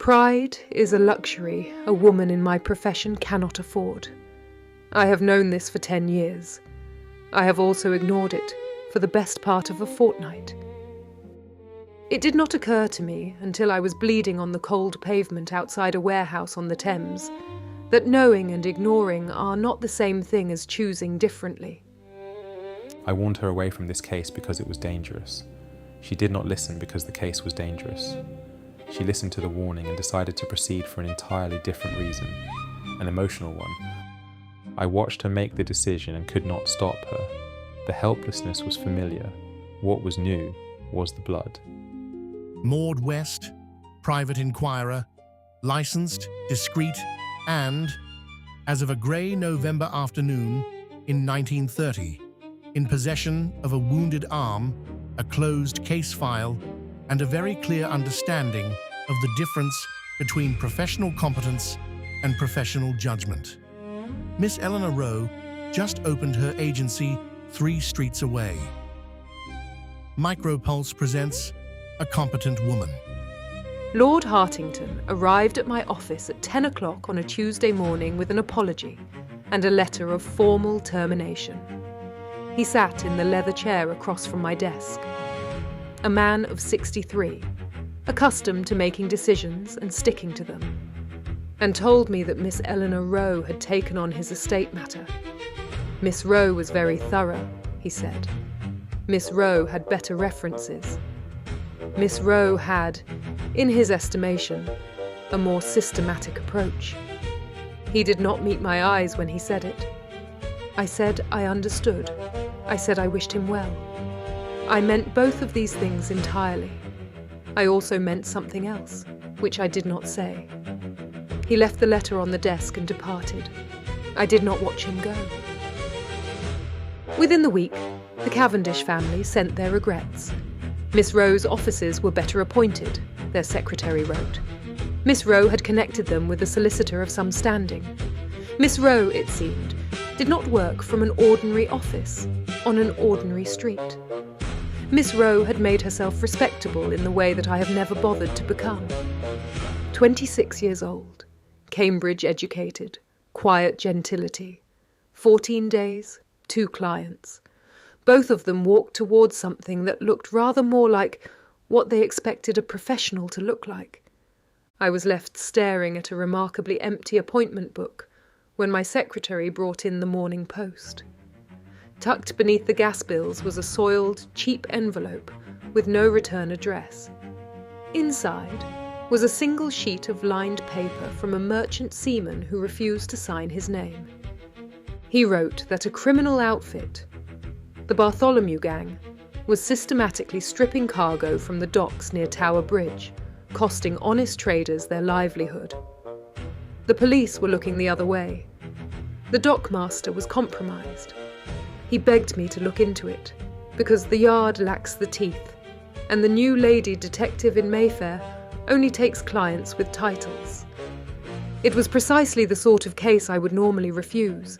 Pride is a luxury a woman in my profession cannot afford. I have known this for 10 years. I have also ignored it for the best part of a fortnight. It did not occur to me until I was bleeding on the cold pavement outside a warehouse on the Thames that knowing and ignoring are not the same thing as choosing differently. I warned her away from this case because it was dangerous. She did not listen because the case was dangerous. She listened to the warning and decided to proceed for an entirely different reason, an emotional one. I watched her make the decision and could not stop her. The helplessness was familiar. What was new was the blood. Maud West, private inquirer, licensed, discreet, and, as of a grey November afternoon in 1930, in possession of a wounded arm, a closed case file, and a very clear understanding of the difference between professional competence and professional judgment. Miss Elena Rowe just opened her agency 3 streets away. MicroPulse presents A Competent Woman. Lord Hartington arrived at my office at 10 o'clock on a Tuesday morning with an apology and a letter of formal termination. He sat in the leather chair across from my desk. A man of 63, accustomed to making decisions and sticking to them, and told me that Miss Eleanor Rowe had taken on his estate matter. Miss Rowe was very thorough, he said. Miss Rowe had better references. Miss Rowe had, in his estimation, a more systematic approach. He did not meet my eyes when he said it. I said I understood. I said I wished him well. I meant both of these things entirely. I also meant something else, which I did not say. He left the letter on the desk and departed. I did not watch him go. Within the week, the Cavendish family sent their regrets. Miss Rowe's offices were better appointed, their secretary wrote. Miss Rowe had connected them with a solicitor of some standing. Miss Rowe, it seemed, did not work from an ordinary office, on an ordinary street. Miss Rowe had made herself respectable in the way that I have never bothered to become. 26 years old, Cambridge educated, quiet gentility, 14 days, 2 clients. Both of them walked towards something that looked rather more like what they expected a professional to look like. I was left staring at a remarkably empty appointment book when my secretary brought in the Morning Post. Tucked beneath the gas bills was a soiled, cheap envelope with no return address. Inside was a single sheet of lined paper from a merchant seaman who refused to sign his name. He wrote that a criminal outfit, the Bartholomew gang, was systematically stripping cargo from the docks near Tower Bridge, costing honest traders their livelihood. The police were looking the other way. The dockmaster was compromised. He begged me to look into it, because the yard lacks the teeth, and the new lady detective in Mayfair only takes clients with titles. It was precisely the sort of case I would normally refuse.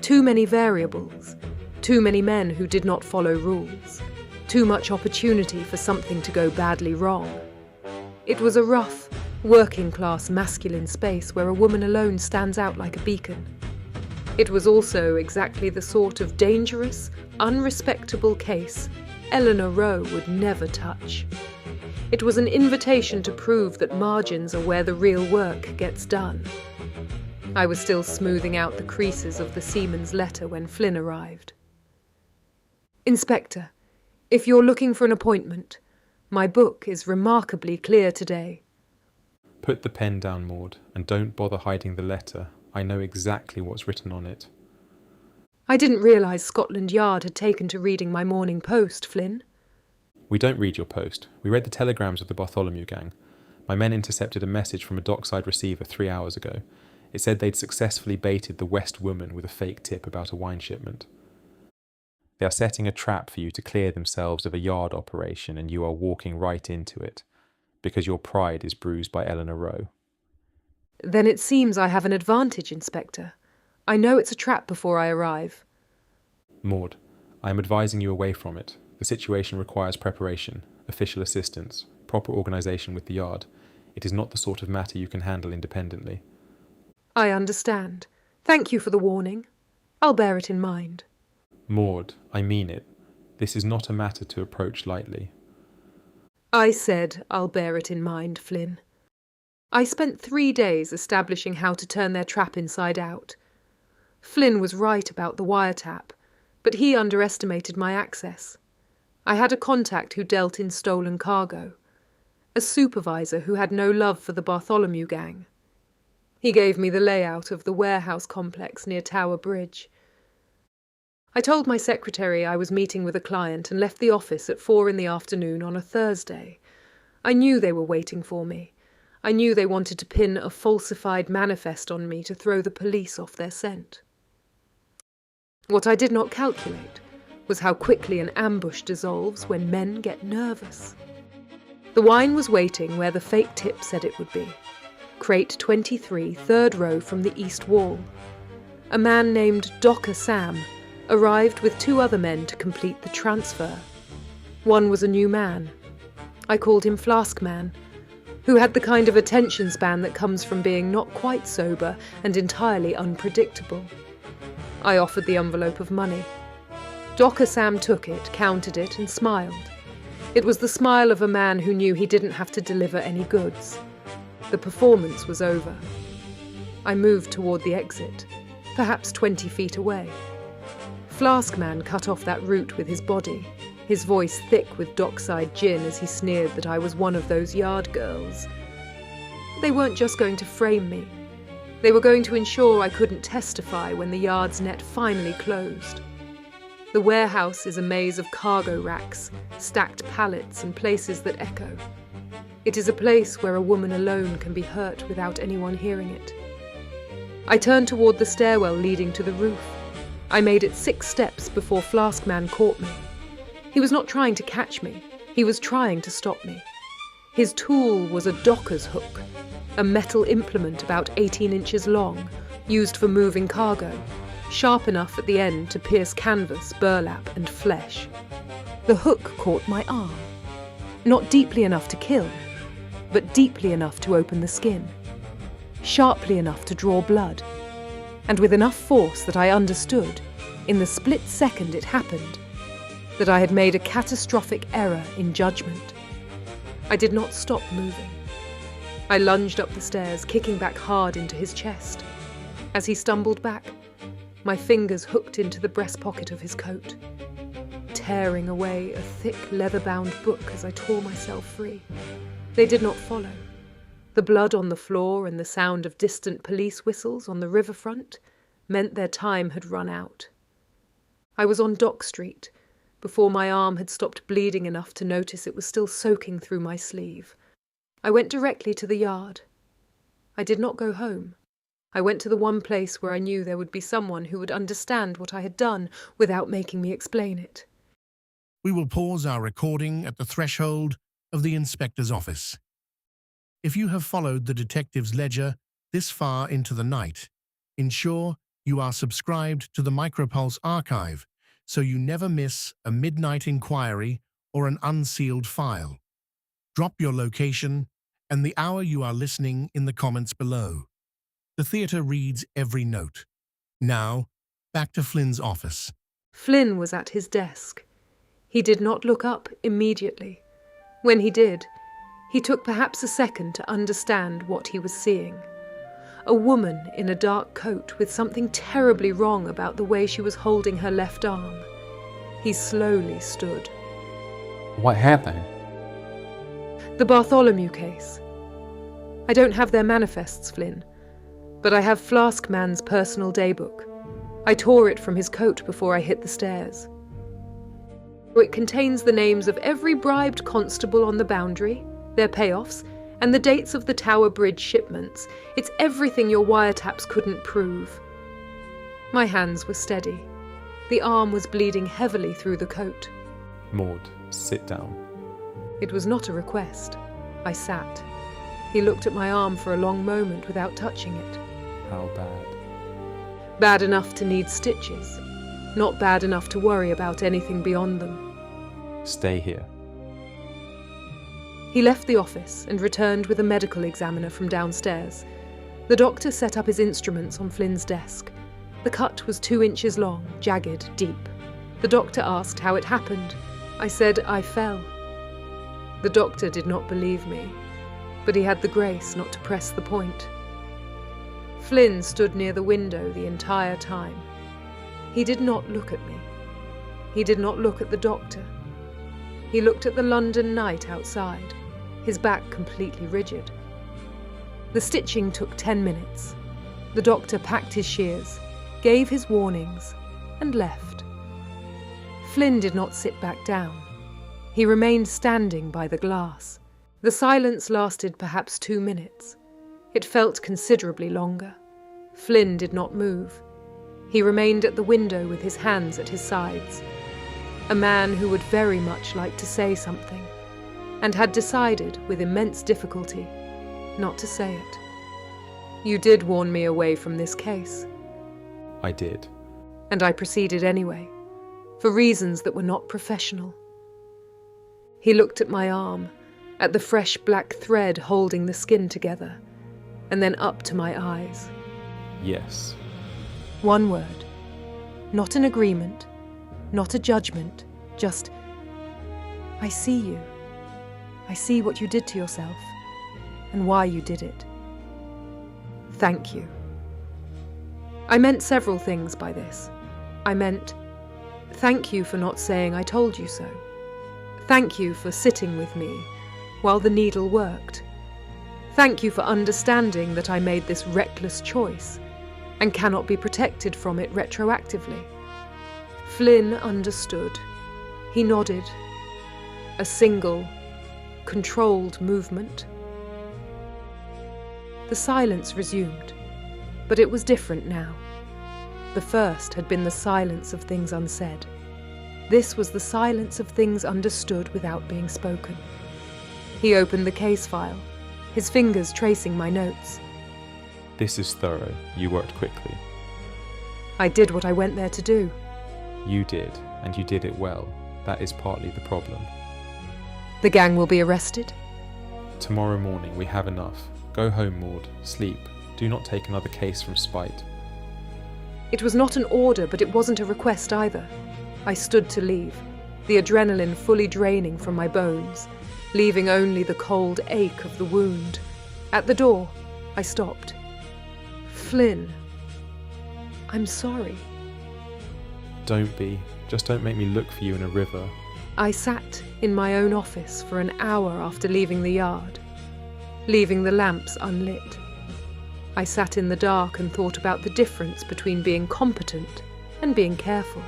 Too many variables, too many men who did not follow rules, too much opportunity for something to go badly wrong. It was a rough, working-class masculine space where a woman alone stands out like a beacon. It was also exactly the sort of dangerous, unrespectable case Eleanor Rowe would never touch. It was an invitation to prove that margins are where the real work gets done. I was still smoothing out the creases of the seaman's letter when Flynn arrived. "Inspector, if you're looking for an appointment, my book is remarkably clear today." Put the pen down, Maud, and don't bother hiding the letter. I know exactly what's written on it. "I didn't realise Scotland Yard had taken to reading my Morning Post, Flynn." We don't read your post. We read the telegrams of the Bartholomew gang. My men intercepted a message from a dockside receiver 3 hours ago. It said they'd successfully baited the West woman with a fake tip about a wine shipment. They are setting a trap for you to clear themselves of a yard operation, and you are walking right into it, because your pride is bruised by Eleanor Rowe. "Then it seems I have an advantage, Inspector. I know it's a trap before I arrive." Maud, I am advising you away from it. The situation requires preparation, official assistance, proper organisation with the yard. It is not the sort of matter you can handle independently. I understand. Thank you for the warning. I'll bear it in mind. Maud, I mean it. This is not a matter to approach lightly. I said I'll bear it in mind, Flynn. I spent 3 days establishing how to turn their trap inside out. Flynn was right about the wiretap, but he underestimated my access. I had a contact who dealt in stolen cargo, a supervisor who had no love for the Bartholomew gang. He gave me the layout of the warehouse complex near Tower Bridge. I told my secretary I was meeting with a client and left the office at 4 p.m. on a Thursday. I knew they were waiting for me. I knew they wanted to pin a falsified manifest on me to throw the police off their scent. What I did not calculate was how quickly an ambush dissolves when men get nervous. The wine was waiting where the fake tip said it would be. Crate 23, third row from the east wall. A man named Docker Sam arrived with 2 other men to complete the transfer. One was a new man. I called him Flask Man, who had the kind of attention span that comes from being not quite sober and entirely unpredictable. I offered the envelope of money. Docker Sam took it, counted it, and smiled. It was the smile of a man who knew he didn't have to deliver any goods. The performance was over. I moved toward the exit, perhaps 20 feet away. Flask Man cut off that route with his body, his voice thick with dockside gin as he sneered that I was one of those yard girls. They weren't just going to frame me. They were going to ensure I couldn't testify when the yard's net finally closed. The warehouse is a maze of cargo racks, stacked pallets, and places that echo. It is a place where a woman alone can be hurt without anyone hearing it. I turned toward the stairwell leading to the roof. I made it 6 steps before Flask Man caught me. He was not trying to catch me. He was trying to stop me. His tool was a docker's hook, a metal implement about 18 inches long, used for moving cargo, sharp enough at the end to pierce canvas, burlap, and flesh. The hook caught my arm. Not deeply enough to kill, but deeply enough to open the skin. Sharply enough to draw blood. And with enough force that I understood, in the split second it happened, that I had made a catastrophic error in judgment. I did not stop moving. I lunged up the stairs, kicking back hard into his chest. As he stumbled back, my fingers hooked into the breast pocket of his coat, tearing away a thick leather-bound book as I tore myself free. They did not follow. The blood on the floor and the sound of distant police whistles on the riverfront meant their time had run out. I was on Dock Street before my arm had stopped bleeding enough to notice it was still soaking through my sleeve. I went directly to the yard. I did not go home. I went to the one place where I knew there would be someone who would understand what I had done without making me explain it. We will pause our recording at the threshold of the inspector's office. If you have followed the detective's ledger this far into the night, ensure you are subscribed to the MicroPulse archive so you never miss a midnight inquiry or an unsealed file. Drop your location and the hour you are listening in the comments below. The theatre reads every note. Now, back to Flynn's office. Flynn was at his desk. He did not look up immediately. When he did, he took perhaps a second to understand what he was seeing. A woman in a dark coat with something terribly wrong about the way she was holding her left arm. He slowly stood. What happened? The Bartholomew case. I don't have their manifests, Flynn, but I have Flask Man's personal daybook. I tore it from his coat before I hit the stairs. It contains the names of every bribed constable on the boundary, their payoffs, and the dates of the Tower Bridge shipments. It's everything your wiretaps couldn't prove. My hands were steady. The arm was bleeding heavily through the coat. Maud, sit down. It was not a request. I sat. He looked at my arm for a long moment without touching it. How bad? Bad enough to need stitches. Not bad enough to worry about anything beyond them. Stay here. He left the office and returned with a medical examiner from downstairs. The doctor set up his instruments on Flynn's desk. The cut was 2 inches long, jagged, deep. The doctor asked how it happened. I said I fell. The doctor did not believe me, but he had the grace not to press the point. Flynn stood near the window the entire time. He did not look at me. He did not look at the doctor. He looked at the London night outside, his back completely rigid. The stitching took 10 minutes. The doctor packed his shears, gave his warnings, and left. Flynn did not sit back down. He remained standing by the glass. The silence lasted perhaps 2 minutes. It felt considerably longer. Flynn did not move. He remained at the window with his hands at his sides. A man who would very much like to say something, and had decided, with immense difficulty, not to say it. You did warn me away from this case. I did. And I proceeded anyway, for reasons that were not professional. He looked at my arm, at the fresh black thread holding the skin together, and then up to my eyes. Yes. One word. Not an agreement, not a judgment, just, I see you. I see what you did to yourself, and why you did it. Thank you. I meant several things by this. I meant, thank you for not saying I told you so. Thank you for sitting with me while the needle worked. Thank you for understanding that I made this reckless choice and cannot be protected from it retroactively. Flynn understood. He nodded. A single, controlled movement. The silence resumed, but it was different now. The first had been the silence of things unsaid. This was the silence of things understood without being spoken. He opened the case file, his fingers tracing my notes. This is thorough. You worked quickly. I did what I went there to do. You did, and you did it well. That is partly the problem. The gang will be arrested? Tomorrow morning we have enough. Go home, Maud. Sleep. Do not take another case from spite. It was not an order, but it wasn't a request either. I stood to leave, the adrenaline fully draining from my bones, leaving only the cold ache of the wound. At the door, I stopped. Flynn, I'm sorry. Don't be. Just don't make me look for you in a river. I sat in my own office for an hour after leaving the yard, leaving the lamps unlit. I sat in the dark and thought about the difference between being competent and being careful.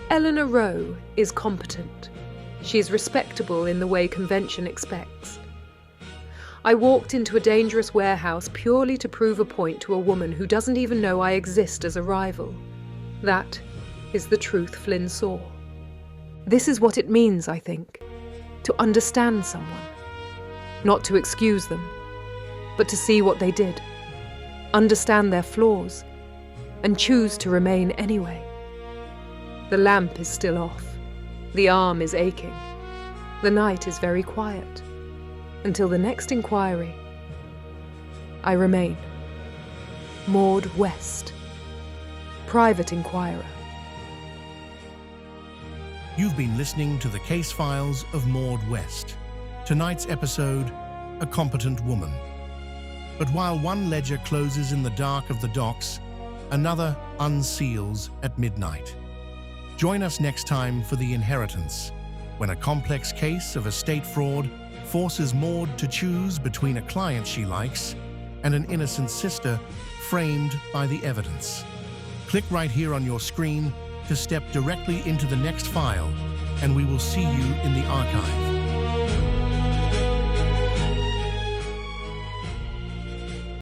Elena Rowe is competent. She is respectable in the way convention expects. I walked into a dangerous warehouse purely to prove a point to a woman who doesn't even know I exist as a rival. That is the truth Flynn saw. This is what it means, I think, to understand someone. Not to excuse them, but to see what they did, understand their flaws, and choose to remain anyway. The lamp is still off. The arm is aching. The night is very quiet. Until the next inquiry, I remain Maud West, Private Inquirer. You've been listening to the case files of Maud West. Tonight's episode, A Competent Woman. But while one ledger closes in the dark of the docks, another unseals at midnight. Join us next time for The Inheritance, when a complex case of estate fraud forces Maud to choose between a client she likes and an innocent sister framed by the evidence. Click right here on your screen to step directly into the next file, and we will see you in the archive.